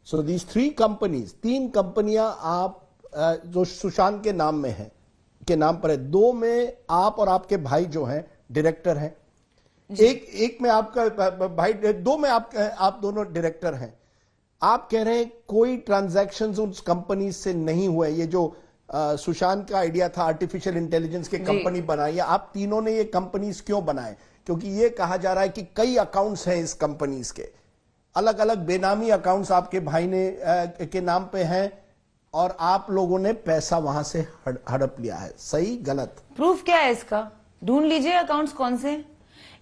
So these 3 companies, 3 कंपनियां आप जो सुशांत के नाम में है, के नाम पर है, 2 में आप और आपके भाई जो हैं डायरेक्टर हैं, एक में आपका भाई, 2 में आप दोनों डायरेक्टर हैं। आप कह रहे हैं कोई ट्रांजैक्शंस उस कंपनी से नहीं हुए। ये जो सुशांत का आइडिया था आर्टिफिशियल इंटेलिजेंस के कंपनी बनाई, आप तीनों ने ये कंपनीज क्यों बनाए? क्योंकि ये कहा जा रहा है कि कई अकाउंट्स हैं इस कंपनीज के, अलग अलग बेनामी अकाउंट्स आपके भाई ने के नाम पे हैं और आप लोगों ने पैसा वहां से हड़प लिया है। सही गलत? प्रूफ क्या है इसका? ढूंढ लीजिए अकाउंट्स कौन से हैं।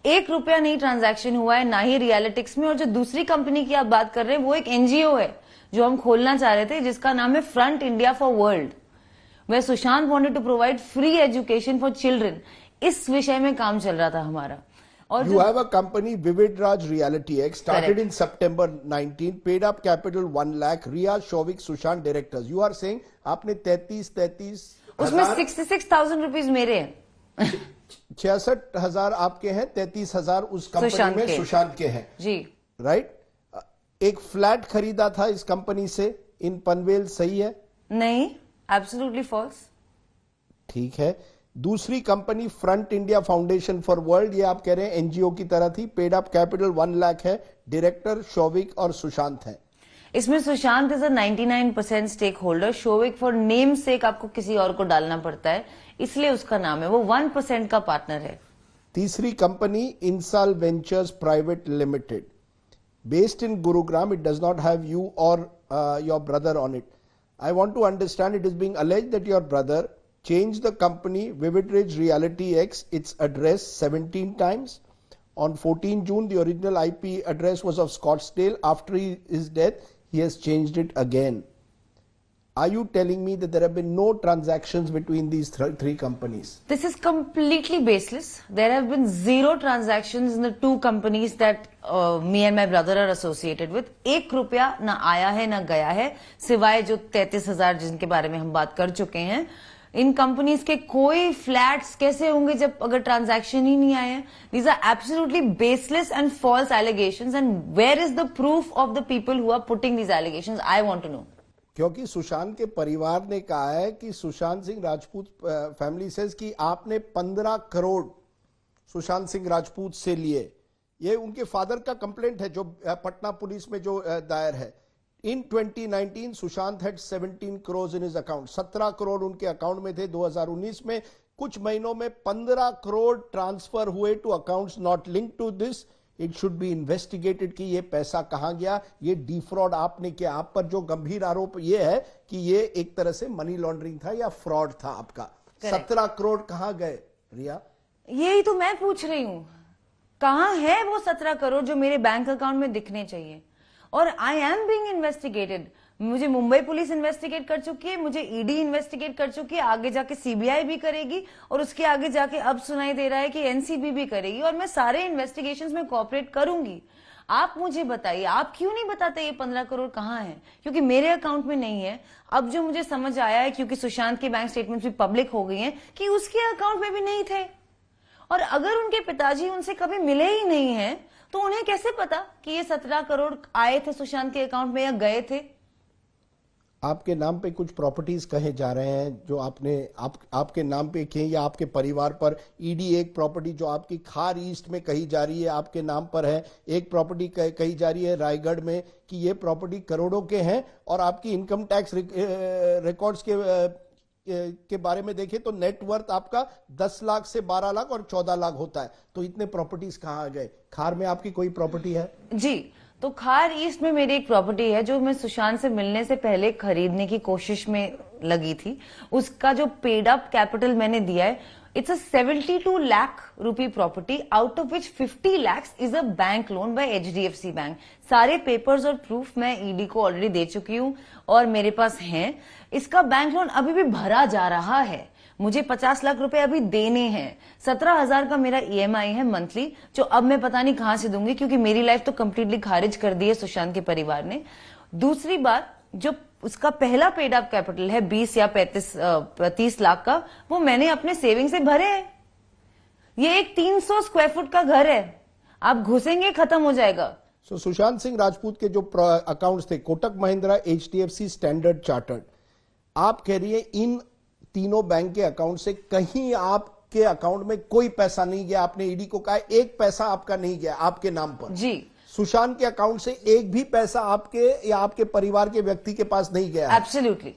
1 रुपया नहीं ट्रांजैक्शन हुआ है, ना ही रियलिटिक्स में। और जो दूसरी कंपनी की आप बात कर रहे हैं वो एक एनजीओ है जो हम खोलना चाह रहे थे, जिसका नाम है front India for world, we Sushant wanted to provide free education for children. इस विषय में काम चल रहा था हमारा। और you have a company Vivid Raj Reality X started in September 19, paid up capital 1 lakh, Riya, Shovik, Sushant directors. You are saying आपने 33 उसमें 66,000 रुपीज मेरे हैं। 66,000 आपके हैं, 33,000 उस कंपनी में सुशांत के हैं जी, राइट? एक फ्लैट खरीदा था इस कंपनी से इन पनवेल, सही है? नहीं, एब्सोल्युटली फॉल्स। ठीक है। दूसरी company front India foundation for world, ये आप कह रहे हैं एनजीओ की तरह थी, पेड अप कैपिटल 1 लाख है, डायरेक्टर शोविक और सुशांत हैं। इसमें Sushant is a 99% stakeholder, Showik for name sake आपको किसी और को डालना पड़ता है, इसलिए उसका नाम है, वो 1% का पार्टनर है। तीसरी company Insaal ventures private limited, based in Gurugram, it does not have you और your brother on it. I want to understand, it is being alleged that your brother changed the company Vivid Ridge Reality X its address 17 times. On 14 June, the original IP address was of Scottsdale. After his death, he has changed it again. Are you telling me that there have been no transactions between these 3 companies? This is completely baseless. There have been 0 transactions in the 2 companies that me and my brother are associated with. 1 रुपया ना आया है ना गया है, सिवाय जो 33,000 जिनके बारे में हम बात कर चुके हैं। इन कंपनीज के कोई फ्लैट्स कैसे होंगे जब अगर ट्रांजैक्शन ही नहीं आए हैं? These are absolutely baseless and false allegations, and where is the proof of the people who are putting these allegations? I want to know. क्योंकि सुशांत के परिवार ने कहा है कि सुशांत सिंह राजपूत फैमिली सेज कि आपने 15 करोड़ सुशांत सिंह राजपूत से लिए। ये उनके फादर का कंप्लेंट है जो पटना पुलिस में जो दायर है। In 2019, Sushant had 17 crores in his account. 17 crore उनके अकाउंट में थे। 2019 में कुछ महीनों में 15 करोड़ ट्रांसफर हुए to accounts not link to this. It should be investigated कि ये पैसा कहां गया, ये डिफ्रॉड आपने किया। आप पर जो गंभीर आरोप ये है कि ये एक तरह से मनी लॉन्ड्रिंग था या फ्रॉड था आपका। 17 करोड़ कहां गए रिया? यही तो मैं पूछ रही हूं, कहां है वो 17 करोड़ जो मेरे बैंक अकाउंट में दिखने चाहिए? और आई एम बीइंग इन्वेस्टिगेटेड। मुझे मुंबई पुलिस इन्वेस्टिगेट कर चुकी है, मुझे ईडी इन्वेस्टिगेट कर चुकी है, आगे जाके सीबीआई भी करेगी, और उसके आगे जाके अब सुनाई दे रहा है कि एनसीबी भी करेगी, और मैं सारे इन्वेस्टिगेशंस में कोऑपरेट करूंगी। आप मुझे बताइए, आप क्यों नहीं बताते ये 15 करोड़ कहां है? क्योंकि मेरे अकाउंट में नहीं है। अब जो मुझे समझ आया है, क्योंकि सुशांत की बैंक स्टेटमेंट भी पब्लिक हो गई है, कि उसके अकाउंट में भी नहीं थे। और अगर उनके पिताजी उनसे कभी मिले ही नहीं है तो उन्हें कैसे पता कि ये 17 करोड़ आए थे सुशांत के अकाउंट में या गए थे? आपके नाम पे कुछ प्रॉपर्टीज कहे जा रहे हैं जो आपके नाम पे किए या आपके परिवार पर। ईडी एक प्रॉपर्टी जो आपकी खार ईस्ट में कही जा रही है आपके नाम पर है, एक प्रॉपर्टी कही जा रही है रायगढ़ में कि ये प्रॉपर्टी करोड़ों के हैं, और आपकी इनकम टैक्स रिकॉर्ड्स के बारे में देखें तो नेट वर्थ आपका 10 लाख से 12 लाख और 14 लाख होता है। तो इतने प्रॉपर्टीज कहां आ गए? खार में आपकी कोई प्रॉपर्टी है? जी, तो खार ईस्ट में मेरी एक प्रॉपर्टी है जो मैं सुशांत से मिलने से पहले खरीदने की कोशिश में लगी थी। उसका जो पेड अप कैपिटल मैंने दिया है, it's a 72 lakh rupee property, out of which 50 lakhs is a bank loan by HDFC bank. सारे पेपर्स और प्रूफ मैं ईडी को ऑलरेडी दे चुकी हूं और मेरे पास हैं। इसका बैंक लोन अभी भी भरा जा रहा है। मुझे 50 लाख रुपए अभी देने हैं। 17,000 का मेरा EMI है मंथली, जो अब मैं पता नहीं कहां से दूंगी, क्योंकि मेरी लाइफ तो कंप्लीटली खारिज कर दी है सुशांत के परिवार ने। दूसरी बात, जो उसका पहला पेड अप कैपिटल है 20 या 30 लाख का, वो मैंने अपने सेविंग से भरे हैं। ये एक 300 स्क्वायर फुट का घर है, आप घुसेंगे खत्म हो जाएगा। सो सुशांत सिंह राजपूत के जो अकाउंट्स थे, Kotak Mahindra, HDFC, standard chartered, आप कह रही है इन तीनों बैंक के अकाउंट से कहीं आपके अकाउंट में कोई पैसा नहीं गया। आपने ईडी को कहा एक पैसा आपका नहीं गया आपके नाम पर। जी। सुशांत के अकाउंट से एक भी पैसा आपके या आपके परिवार के व्यक्ति के पास नहीं गया है? Absolutely.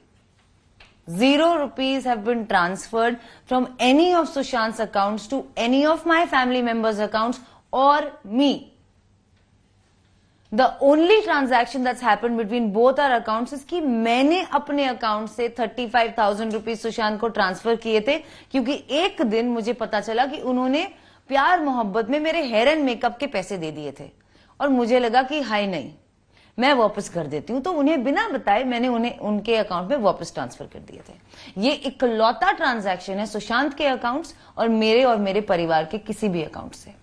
0 rupees have been transferred from any of Sushant's accounts to any of my family members' accounts or me. The only transaction that's happened between both our accounts is कि मैंने अपने अकाउंट से 35,000 रुपीज सुशांत को transfer किए थे, क्योंकि एक दिन मुझे पता चला कि उन्होंने प्यार मोहब्बत में मेरे हेयर एंड मेकअप के पैसे दे दिए थे, और मुझे लगा कि हाय नहीं, मैं वापस कर देती हूं, तो उन्हें बिना बताए मैंने उन्हें उनके अकाउंट में वापस ट्रांसफर कर दिए थे। ये इकलौता ट्रांजैक्शन है सुशांत के अकाउंट्स और मेरे परिवार के किसी भी अकाउंट से।